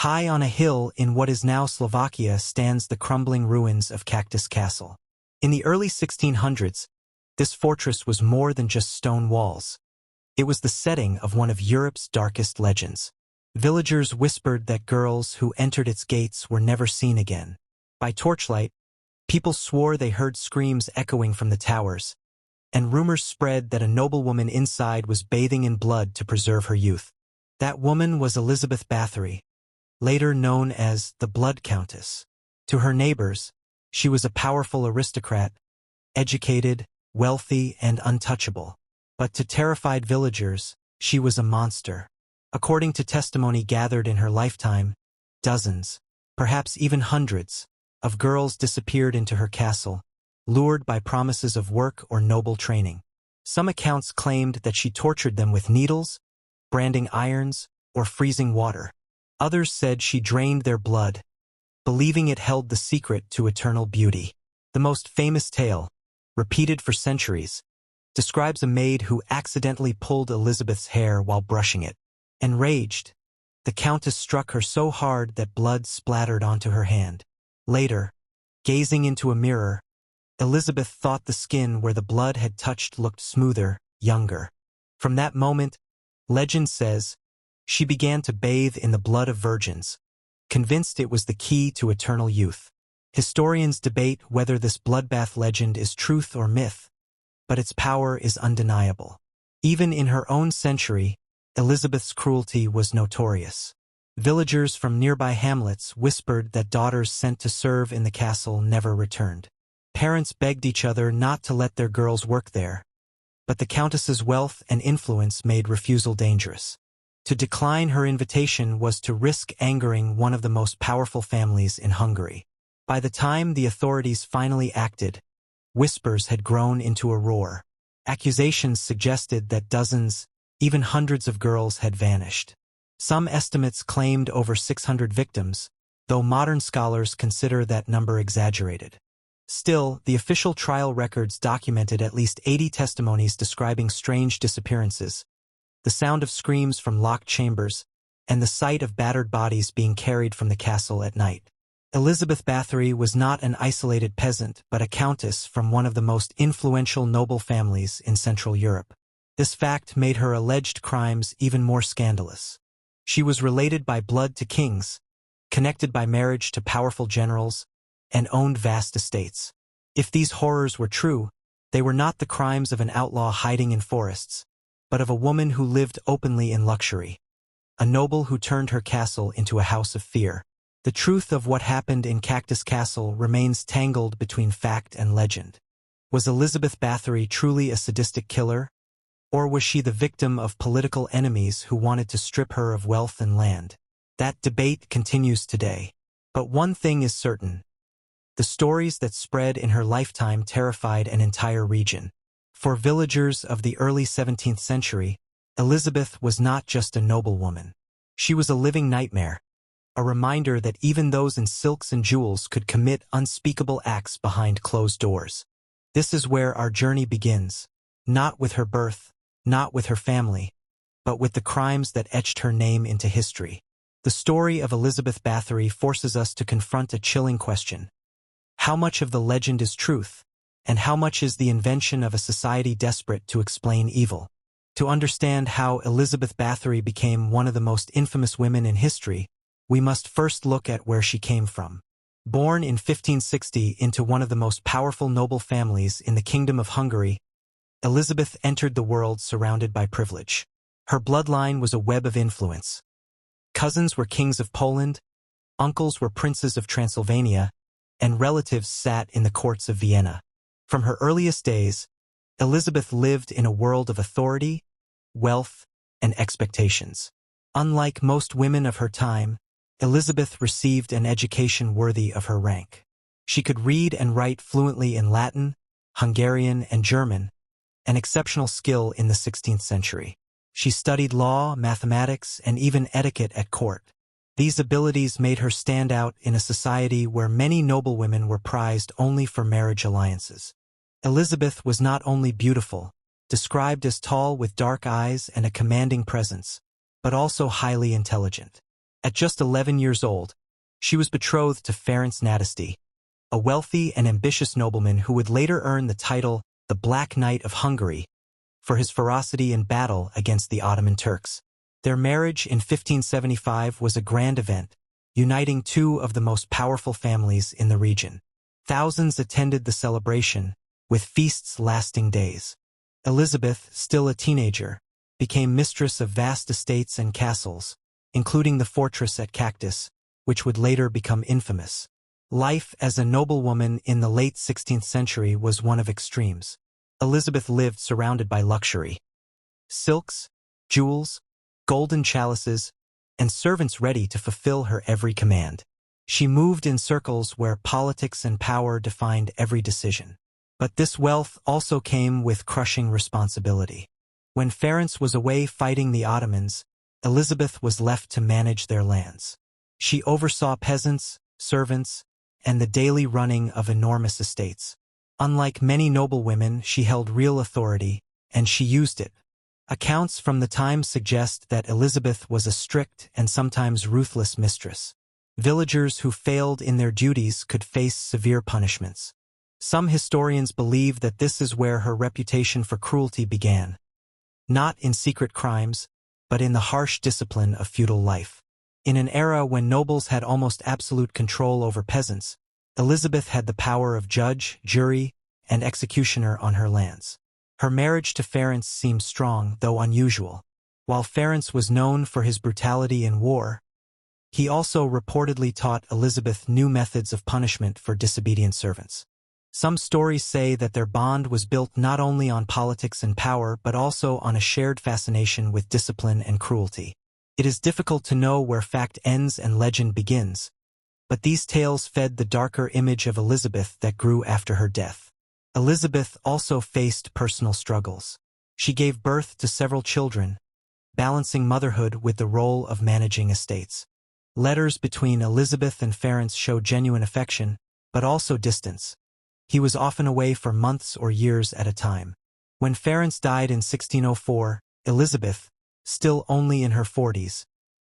High on a hill in what is now Slovakia stands the crumbling ruins of Čachtice Castle. In the early 1600s, this fortress was more than just stone walls. It was the setting of one of Europe's darkest legends. Villagers whispered that girls who entered its gates were never seen again. By torchlight, people swore they heard screams echoing from the towers, and rumors spread that a noblewoman inside was bathing in blood to preserve her youth. That woman was Elizabeth Báthory, later known as the Blood Countess. To her neighbors, she was a powerful aristocrat, educated, wealthy, and untouchable. But to terrified villagers, she was a monster. According to testimony gathered in her lifetime, dozens, perhaps even hundreds, of girls disappeared into her castle, lured by promises of work or noble training. Some accounts claimed that she tortured them with needles, branding irons, or freezing water. Others said she drained their blood, believing it held the secret to eternal beauty. The most famous tale, repeated for centuries, describes a maid who accidentally pulled Elizabeth's hair while brushing it. Enraged, the Countess struck her so hard that blood splattered onto her hand. Later, gazing into a mirror, Elizabeth thought the skin where the blood had touched looked smoother, younger. From that moment, legend says, she began to bathe in the blood of virgins, convinced it was the key to eternal youth. Historians debate whether this bloodbath legend is truth or myth, but its power is undeniable. Even in her own century, Elizabeth's cruelty was notorious. Villagers from nearby hamlets whispered that daughters sent to serve in the castle never returned. Parents begged each other not to let their girls work there, but the Countess's wealth and influence made refusal dangerous. To decline her invitation was to risk angering one of the most powerful families in Hungary. By the time the authorities finally acted, whispers had grown into a roar. Accusations suggested that dozens, even hundreds of girls had vanished. Some estimates claimed over 600 victims, though modern scholars consider that number exaggerated. Still, the official trial records documented at least 80 testimonies describing strange disappearances, the sound of screams from locked chambers, and the sight of battered bodies being carried from the castle at night. Elizabeth Báthory was not an isolated peasant but a countess from one of the most influential noble families in Central Europe. This fact made her alleged crimes even more scandalous. She was related by blood to kings, connected by marriage to powerful generals, and owned vast estates. If these horrors were true, they were not the crimes of an outlaw hiding in forests, but of a woman who lived openly in luxury, a noble who turned her castle into a house of fear. The truth of what happened in Čachtice Castle remains tangled between fact and legend. Was Elizabeth Báthory truly a sadistic killer, or was she the victim of political enemies who wanted to strip her of wealth and land? That debate continues today. But one thing is certain. The stories that spread in her lifetime terrified an entire region. For villagers of the early 17th century, Elizabeth was not just a noblewoman. She was a living nightmare, a reminder that even those in silks and jewels could commit unspeakable acts behind closed doors. This is where our journey begins, not with her birth, not with her family, but with the crimes that etched her name into history. The story of Elizabeth Báthory forces us to confront a chilling question. How much of the legend is truth, and how much is the invention of a society desperate to explain evil? To understand how Elizabeth Báthory became one of the most infamous women in history, we must first look at where she came from. Born in 1560 into one of the most powerful noble families in the Kingdom of Hungary, Elizabeth entered the world surrounded by privilege. Her bloodline was a web of influence. Cousins were kings of Poland, uncles were princes of Transylvania, and relatives sat in the courts of Vienna. From her earliest days, Elizabeth lived in a world of authority, wealth, and expectations. Unlike most women of her time, Elizabeth received an education worthy of her rank. She could read and write fluently in Latin, Hungarian, and German, an exceptional skill in the 16th century. She studied law, mathematics, and even etiquette at court. These abilities made her stand out in a society where many noblewomen were prized only for marriage alliances. Elizabeth was not only beautiful, described as tall with dark eyes and a commanding presence, but also highly intelligent. At just 11 years old, she was betrothed to Ferenc Nadasdy, a wealthy and ambitious nobleman who would later earn the title the Black Knight of Hungary for his ferocity in battle against the Ottoman Turks. Their marriage in 1575 was a grand event, uniting two of the most powerful families in the region. Thousands attended the celebration, with feasts lasting days. Elizabeth, still a teenager, became mistress of vast estates and castles, including the fortress at Čachtice, which would later become infamous. Life as a noblewoman in the late 16th century was one of extremes. Elizabeth lived surrounded by luxury. Silks, jewels, golden chalices, and servants ready to fulfill her every command. She moved in circles where politics and power defined every decision. But this wealth also came with crushing responsibility. When Ferenc was away fighting the Ottomans, Elizabeth was left to manage their lands. She oversaw peasants, servants, and the daily running of enormous estates. Unlike many noblewomen, she held real authority, and she used it. Accounts from the time suggest that Elizabeth was a strict and sometimes ruthless mistress. Villagers who failed in their duties could face severe punishments. Some historians believe that this is where her reputation for cruelty began. Not in secret crimes, but in the harsh discipline of feudal life. In an era when nobles had almost absolute control over peasants, Elizabeth had the power of judge, jury, and executioner on her lands. Her marriage to Ferenc seemed strong, though unusual. While Ferenc was known for his brutality in war, he also reportedly taught Elizabeth new methods of punishment for disobedient servants. Some stories say that their bond was built not only on politics and power but also on a shared fascination with discipline and cruelty. It is difficult to know where fact ends and legend begins, but these tales fed the darker image of Elizabeth that grew after her death. Elizabeth also faced personal struggles. She gave birth to several children, balancing motherhood with the role of managing estates. Letters between Elizabeth and Ferenc show genuine affection, but also distance. He was often away for months or years at a time. When Ferenc died in 1604, Elizabeth, still only in her 40s,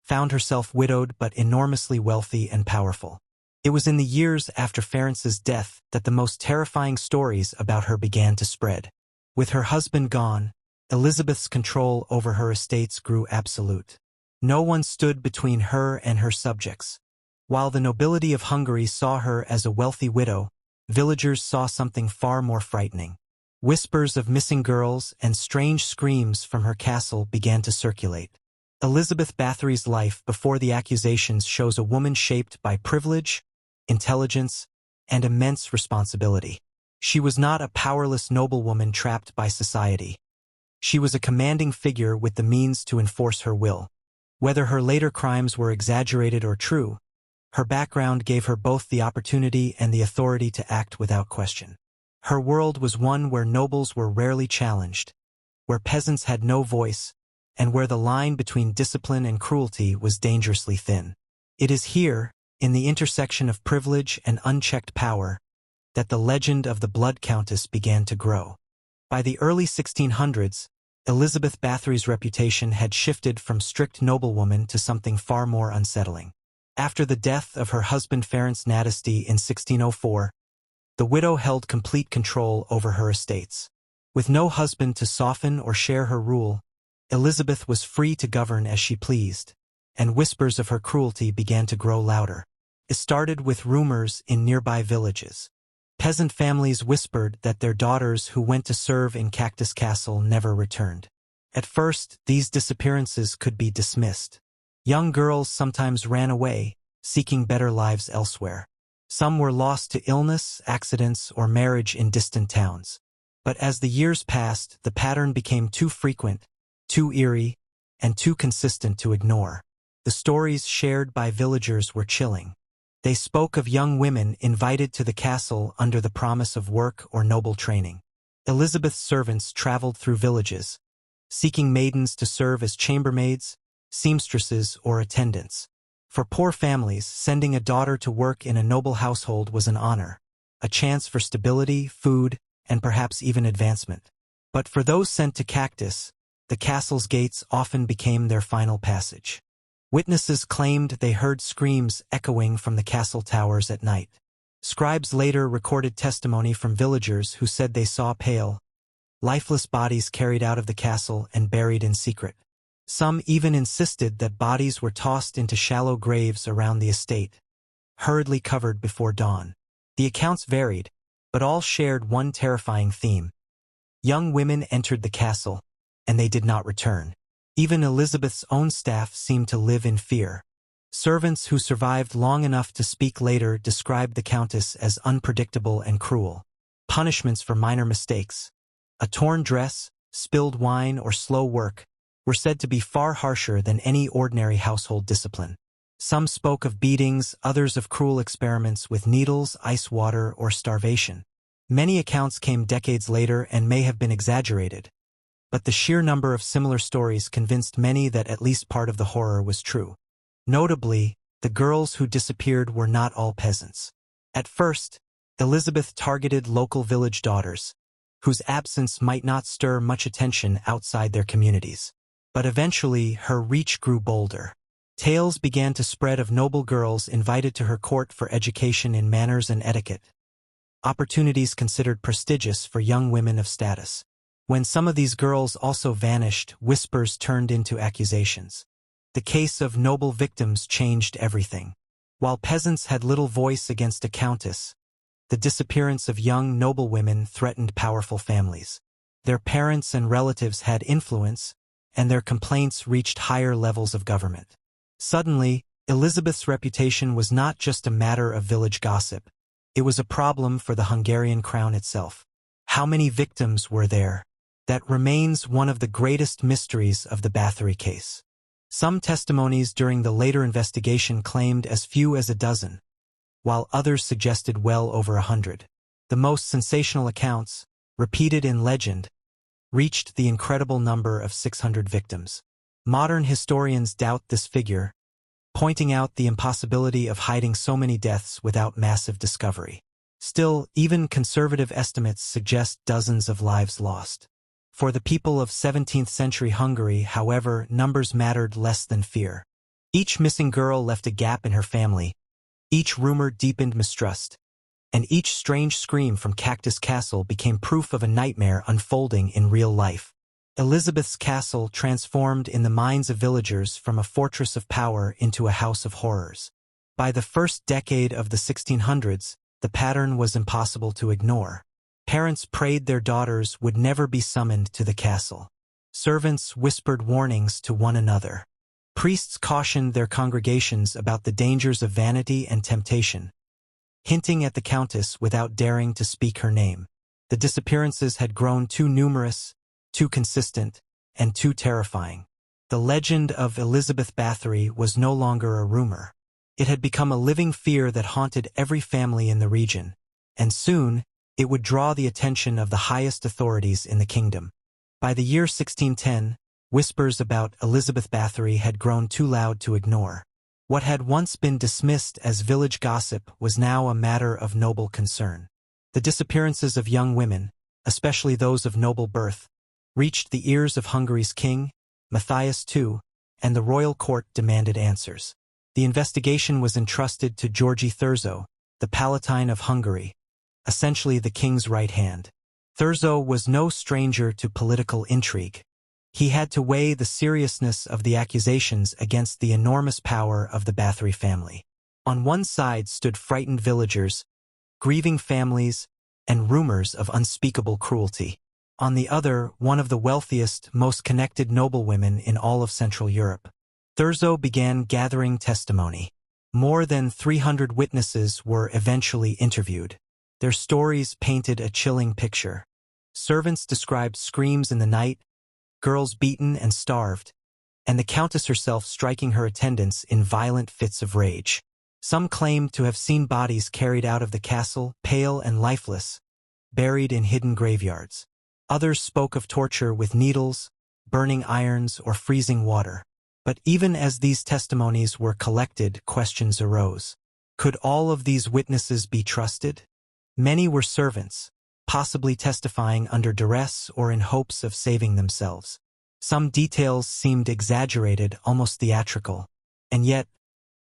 found herself widowed but enormously wealthy and powerful. It was in the years after Ferenc's death that the most terrifying stories about her began to spread. With her husband gone, Elizabeth's control over her estates grew absolute. No one stood between her and her subjects. While the nobility of Hungary saw her as a wealthy widow, villagers saw something far more frightening. Whispers of missing girls and strange screams from her castle began to circulate. Elizabeth Báthory's life before the accusations shows a woman shaped by privilege, intelligence, and immense responsibility. She was not a powerless noblewoman trapped by society. She was a commanding figure with the means to enforce her will. Whether her later crimes were exaggerated or true, her background gave her both the opportunity and the authority to act without question. Her world was one where nobles were rarely challenged, where peasants had no voice, and where the line between discipline and cruelty was dangerously thin. It is here, in the intersection of privilege and unchecked power, that the legend of the Blood Countess began to grow. By the early 1600s, Elizabeth Báthory's reputation had shifted from strict noblewoman to something far more unsettling. After the death of her husband Ferenc Nadasdy in 1604, the widow held complete control over her estates. With no husband to soften or share her rule, Elizabeth was free to govern as she pleased, and whispers of her cruelty began to grow louder. It started with rumors in nearby villages. Peasant families whispered that their daughters who went to serve in Čachtice Castle never returned. At first, these disappearances could be dismissed. Young girls sometimes ran away, seeking better lives elsewhere. Some were lost to illness, accidents, or marriage in distant towns. But as the years passed, the pattern became too frequent, too eerie, and too consistent to ignore. The stories shared by villagers were chilling. They spoke of young women invited to the castle under the promise of work or noble training. Elizabeth's servants traveled through villages, seeking maidens to serve as chambermaids, seamstresses, or attendants. For poor families, sending a daughter to work in a noble household was an honor, a chance for stability, food, and perhaps even advancement. But for those sent to Čachtice, the castle's gates often became their final passage. Witnesses claimed they heard screams echoing from the castle towers at night. Scribes later recorded testimony from villagers who said they saw pale, lifeless bodies carried out of the castle and buried in secret. Some even insisted that bodies were tossed into shallow graves around the estate, hurriedly covered before dawn. The accounts varied, but all shared one terrifying theme. Young women entered the castle, and they did not return. Even Elizabeth's own staff seemed to live in fear. Servants who survived long enough to speak later described the Countess as unpredictable and cruel. Punishments for minor mistakes, a torn dress, spilled wine, or slow work, were said to be far harsher than any ordinary household discipline. Some spoke of beatings, others of cruel experiments with needles, ice water, or starvation. Many accounts came decades later and may have been exaggerated, but the sheer number of similar stories convinced many that at least part of the horror was true. Notably, the girls who disappeared were not all peasants. At first, Elizabeth targeted local village daughters, whose absence might not stir much attention outside their communities. But eventually, her reach grew bolder. Tales began to spread of noble girls invited to her court for education in manners and etiquette, opportunities considered prestigious for young women of status. When some of these girls also vanished, whispers turned into accusations. The case of noble victims changed everything. While peasants had little voice against a countess, the disappearance of young noblewomen threatened powerful families. Their parents and relatives had influence, and their complaints reached higher levels of government. Suddenly, Elizabeth's reputation was not just a matter of village gossip. It was a problem for the Hungarian crown itself. How many victims were there? That remains one of the greatest mysteries of the Báthory case. Some testimonies during the later investigation claimed as few as a dozen, while others suggested well over 100. The most sensational accounts, repeated in legend, reached the incredible number of 600 victims. Modern historians doubt this figure, pointing out the impossibility of hiding so many deaths without massive discovery. Still, even conservative estimates suggest dozens of lives lost. For the people of 17th-century Hungary, however, numbers mattered less than fear. Each missing girl left a gap in her family, each rumor deepened mistrust, and each strange scream from Čachtice Castle became proof of a nightmare unfolding in real life. Elizabeth's castle transformed in the minds of villagers from a fortress of power into a house of horrors. By the first decade of the 1600s, the pattern was impossible to ignore. Parents prayed their daughters would never be summoned to the castle. Servants whispered warnings to one another. Priests cautioned their congregations about the dangers of vanity and temptation, hinting at the countess without daring to speak her name. The disappearances had grown too numerous, too consistent, and too terrifying. The legend of Elizabeth Báthory was no longer a rumor. It had become a living fear that haunted every family in the region, and soon, it would draw the attention of the highest authorities in the kingdom. By the year 1610, whispers about Elizabeth Báthory had grown too loud to ignore. What had once been dismissed as village gossip was now a matter of noble concern. The disappearances of young women, especially those of noble birth, reached the ears of Hungary's king, Matthias II, and the royal court demanded answers. The investigation was entrusted to György Thurzó, the Palatine of Hungary, essentially the king's right hand. Thurzó was no stranger to political intrigue. He had to weigh the seriousness of the accusations against the enormous power of the Báthory family. On one side stood frightened villagers, grieving families, and rumors of unspeakable cruelty. On the other, one of the wealthiest, most connected noblewomen in all of Central Europe. Thurzó began gathering testimony. More than 300 witnesses were eventually interviewed. Their stories painted a chilling picture. Servants described screams in the night, girls beaten and starved, and the countess herself striking her attendants in violent fits of rage. Some claimed to have seen bodies carried out of the castle, pale and lifeless, buried in hidden graveyards. Others spoke of torture with needles, burning irons, or freezing water. But even as these testimonies were collected, questions arose. Could all of these witnesses be trusted? Many were servants, possibly testifying under duress or in hopes of saving themselves. Some details seemed exaggerated, almost theatrical, and yet,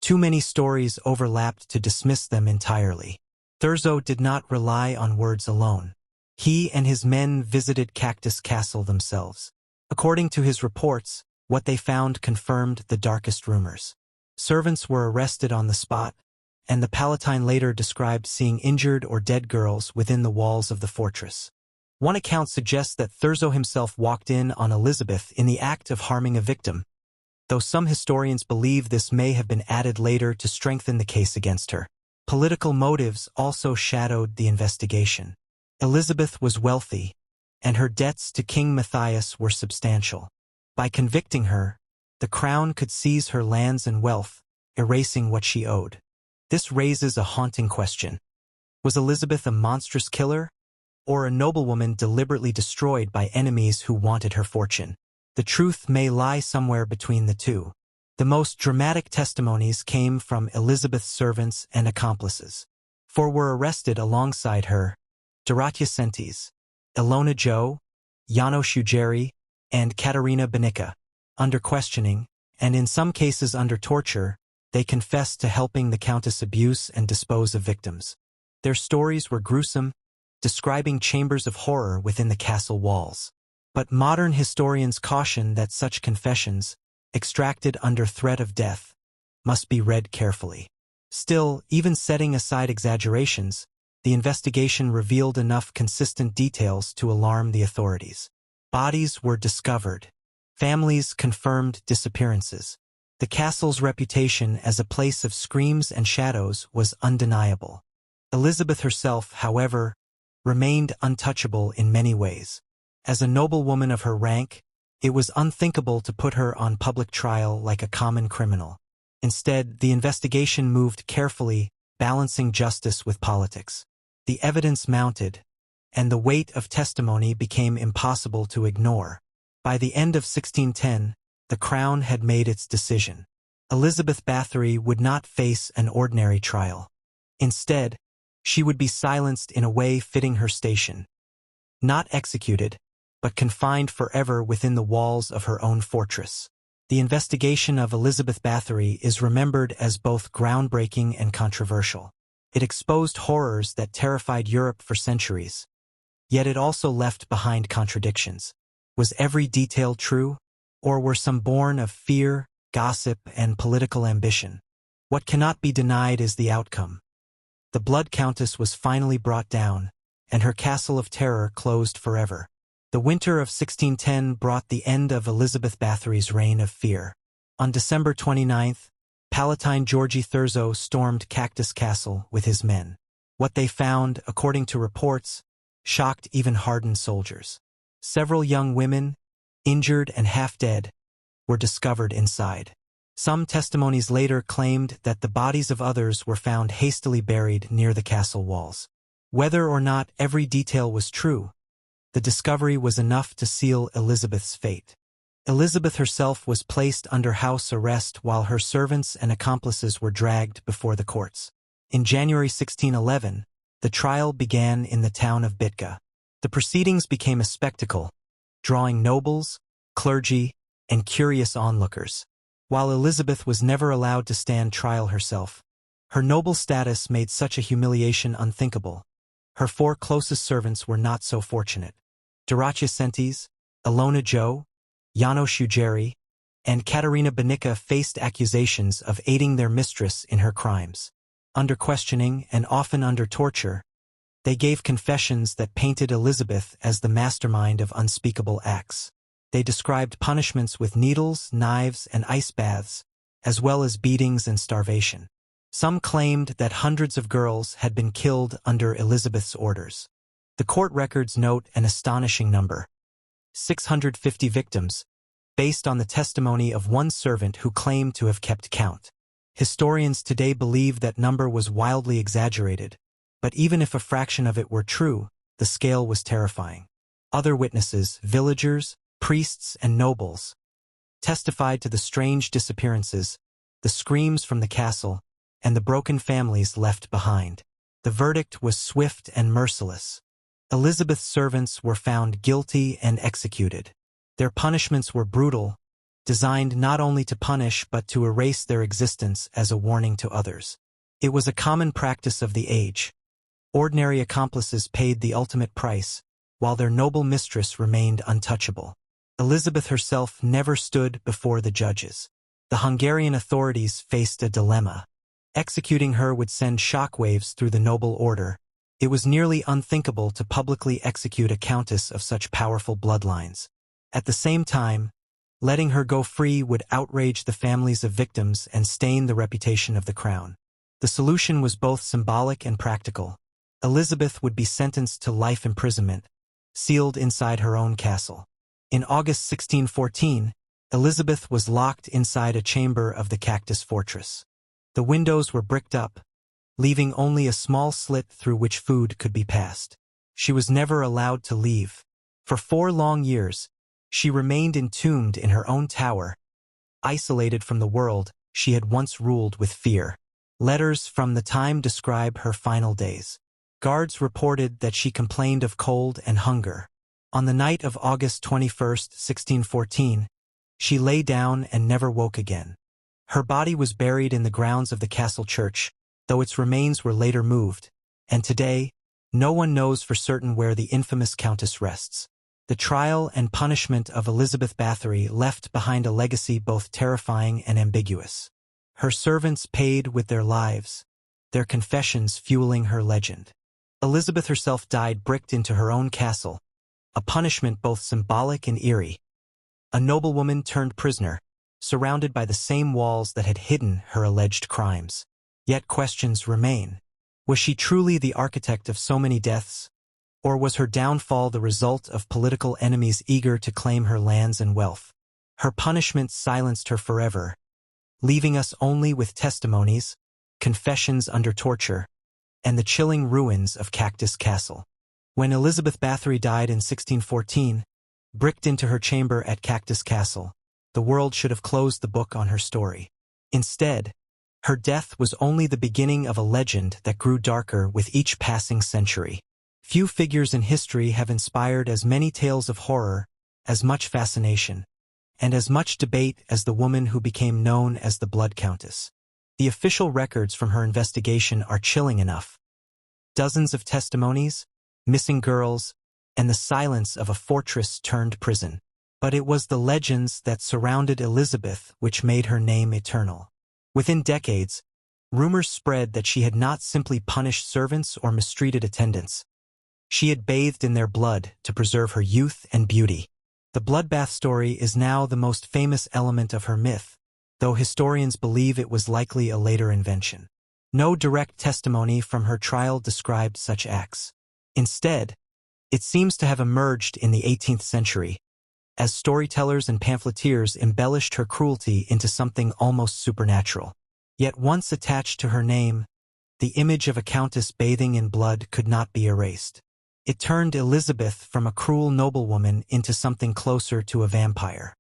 too many stories overlapped to dismiss them entirely. Thurzo did not rely on words alone. He and his men visited Čachtice Castle themselves. According to his reports, what they found confirmed the darkest rumors. Servants were arrested on the spot, and the Palatine later described seeing injured or dead girls within the walls of the fortress. One account suggests that Thurzo himself walked in on Elizabeth in the act of harming a victim, though some historians believe this may have been added later to strengthen the case against her. Political motives also shadowed the investigation. Elizabeth was wealthy, and her debts to King Matthias were substantial. By convicting her, the crown could seize her lands and wealth, erasing what she owed. This raises a haunting question. Was Elizabeth a monstrous killer, or a noblewoman deliberately destroyed by enemies who wanted her fortune? The truth may lie somewhere between the two. The most dramatic testimonies came from Elizabeth's servants and accomplices. 4 were arrested alongside her: Čachtice, Ilona Jo, Janos Ujeri, and Katarina Banica. Under questioning, and in some cases under torture, they confessed to helping the Countess abuse and dispose of victims. Their stories were gruesome, describing chambers of horror within the castle walls. But modern historians caution that such confessions, extracted under threat of death, must be read carefully. Still, even setting aside exaggerations, the investigation revealed enough consistent details to alarm the authorities. Bodies were discovered. Families confirmed disappearances. The castle's reputation as a place of screams and shadows was undeniable. Elizabeth herself, however, remained untouchable in many ways. As a noblewoman of her rank, it was unthinkable to put her on public trial like a common criminal. Instead, the investigation moved carefully, balancing justice with politics. The evidence mounted, and the weight of testimony became impossible to ignore. By the end of 1610, the crown had made its decision. Elizabeth Báthory would not face an ordinary trial. Instead, she would be silenced in a way fitting her station. Not executed, but confined forever within the walls of her own fortress. The investigation of Elizabeth Báthory is remembered as both groundbreaking and controversial. It exposed horrors that terrified Europe for centuries. Yet it also left behind contradictions. Was every detail true, or were some born of fear, gossip, and political ambition? What cannot be denied is the outcome. The Blood Countess was finally brought down, and her castle of terror closed forever. The winter of 1610 brought the end of Elizabeth Báthory's reign of fear. On December 29th, Palatine Georgi Thurzo stormed Čachtice Castle with his men. What they found, according to reports, shocked even hardened soldiers. Several young women, injured and half-dead, were discovered inside. Some testimonies later claimed that the bodies of others were found hastily buried near the castle walls. Whether or not every detail was true, the discovery was enough to seal Elizabeth's fate. Elizabeth herself was placed under house arrest while her servants and accomplices were dragged before the courts. In January 1611, the trial began in the town of Bytka. The proceedings became a spectacle, drawing nobles, clergy, and curious onlookers. While Elizabeth was never allowed to stand trial herself, her noble status made such a humiliation unthinkable. Her 4 closest servants were not so fortunate. Čachtice, Ilona Jo, Janos Ujeri, and Katarina Banica faced accusations of aiding their mistress in her crimes. Under questioning and often under torture, they gave confessions that painted Elizabeth as the mastermind of unspeakable acts. They described punishments with needles, knives, and ice baths, as well as beatings and starvation. Some claimed that hundreds of girls had been killed under Elizabeth's orders. The court records note an astonishing number: 650 victims, based on the testimony of one servant who claimed to have kept count. Historians today believe that number was wildly exaggerated, but even if a fraction of it were true, the scale was terrifying. Other witnesses, villagers, priests, and nobles, testified to the strange disappearances, the screams from the castle, and the broken families left behind. The verdict was swift and merciless. Elizabeth's servants were found guilty and executed. Their punishments were brutal, designed not only to punish but to erase their existence as a warning to others. It was a common practice of the age. Ordinary accomplices paid the ultimate price, while their noble mistress remained untouchable. Elizabeth herself never stood before the judges. The Hungarian authorities faced a dilemma. Executing her would send shockwaves through the noble order. It was nearly unthinkable to publicly execute a countess of such powerful bloodlines. At the same time, letting her go free would outrage the families of victims and stain the reputation of the crown. The solution was both symbolic and practical. Elizabeth would be sentenced to life imprisonment, sealed inside her own castle. In August 1614, Elizabeth was locked inside a chamber of the Cactus Fortress. The windows were bricked up, leaving only a small slit through which food could be passed. She was never allowed to leave. For 4 long years, she remained entombed in her own tower, isolated from the world she had once ruled with fear. Letters from the time describe her final days. Guards reported that she complained of cold and hunger. On the night of August 21, 1614, she lay down and never woke again. Her body was buried in the grounds of the castle church, though its remains were later moved, and today, no one knows for certain where the infamous countess rests. The trial and punishment of Elizabeth Báthory left behind a legacy both terrifying and ambiguous. Her servants paid with their lives, their confessions fueling her legend. Elizabeth herself died bricked into her own castle, a punishment both symbolic and eerie. A noblewoman turned prisoner, surrounded by the same walls that had hidden her alleged crimes. Yet questions remain. Was she truly the architect of so many deaths? Or was her downfall the result of political enemies eager to claim her lands and wealth? Her punishment silenced her forever, leaving us only with testimonies, confessions under torture, and the chilling ruins of Čachtice Castle. When Elizabeth Báthory died in 1614, bricked into her chamber at Čachtice Castle, the world should have closed the book on her story. Instead, her death was only the beginning of a legend that grew darker with each passing century. Few figures in history have inspired as many tales of horror, as much fascination, and as much debate as the woman who became known as the Blood Countess. The official records from her investigation are chilling enough. Dozens of testimonies, missing girls, and the silence of a fortress turned prison. But it was the legends that surrounded Elizabeth which made her name eternal. Within decades, rumors spread that she had not simply punished servants or mistreated attendants. She had bathed in their blood to preserve her youth and beauty. The bloodbath story is now the most famous element of her myth, though historians believe it was likely a later invention. No direct testimony from her trial described such acts. Instead, it seems to have emerged in the 18th century, as storytellers and pamphleteers embellished her cruelty into something almost supernatural. Yet once attached to her name, the image of a countess bathing in blood could not be erased. It turned Elizabeth from a cruel noblewoman into something closer to a vampire.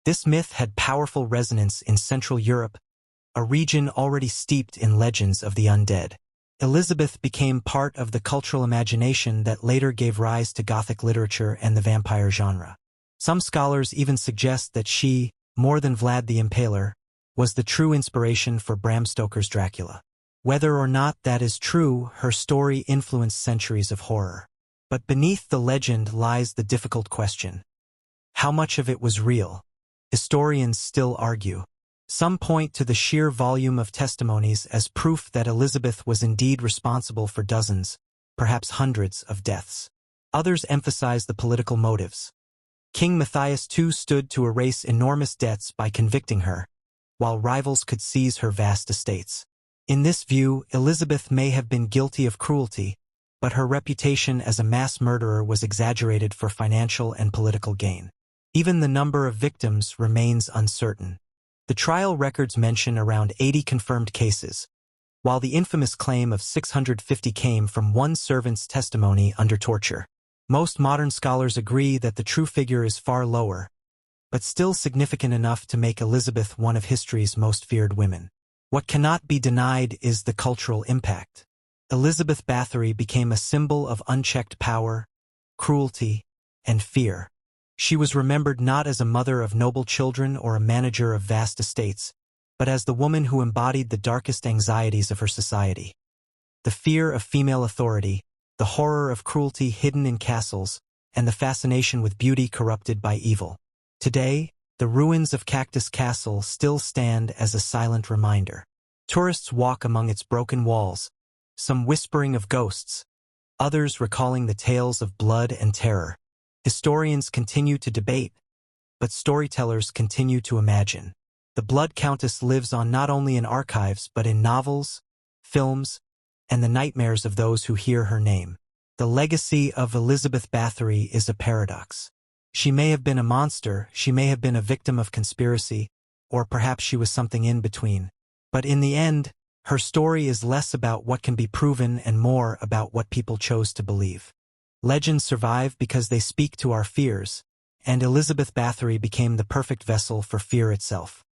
This myth had powerful resonance in Central Europe, a region already steeped in legends of the undead. Elizabeth became part of the cultural imagination that later gave rise to Gothic literature and the vampire genre. Some scholars even suggest that she, more than Vlad the Impaler, was the true inspiration for Bram Stoker's Dracula. Whether or not that is true, her story influenced centuries of horror. But beneath the legend lies the difficult question. How much of it was real? Historians still argue. Some point to the sheer volume of testimonies as proof that Elizabeth was indeed responsible for dozens, perhaps hundreds, of deaths. Others emphasize the political motives. King Matthias II stood to erase enormous debts by convicting her, while rivals could seize her vast estates. In this view, Elizabeth may have been guilty of cruelty, but her reputation as a mass murderer was exaggerated for financial and political gain. Even the number of victims remains uncertain. The trial records mention around 80 confirmed cases, while the infamous claim of 650 came from one servant's testimony under torture. Most modern scholars agree that the true figure is far lower, but still significant enough to make Elizabeth one of history's most feared women. What cannot be denied is the cultural impact. Elizabeth Báthory became a symbol of unchecked power, cruelty, and fear. She was remembered not as a mother of noble children or a manager of vast estates, but as the woman who embodied the darkest anxieties of her society. The fear of female authority, the horror of cruelty hidden in castles, and the fascination with beauty corrupted by evil. Today, the ruins of Čachtice Castle still stand as a silent reminder. Tourists walk among its broken walls, some whispering of ghosts, others recalling the tales of blood and terror. Historians continue to debate, but storytellers continue to imagine. The Blood Countess lives on not only in archives but in novels, films, and the nightmares of those who hear her name. The legacy of Elizabeth Báthory is a paradox. She may have been a monster, she may have been a victim of conspiracy, or perhaps she was something in between. But in the end, her story is less about what can be proven and more about what people chose to believe. Legends survive because they speak to our fears, and Elizabeth Báthory became the perfect vessel for fear itself.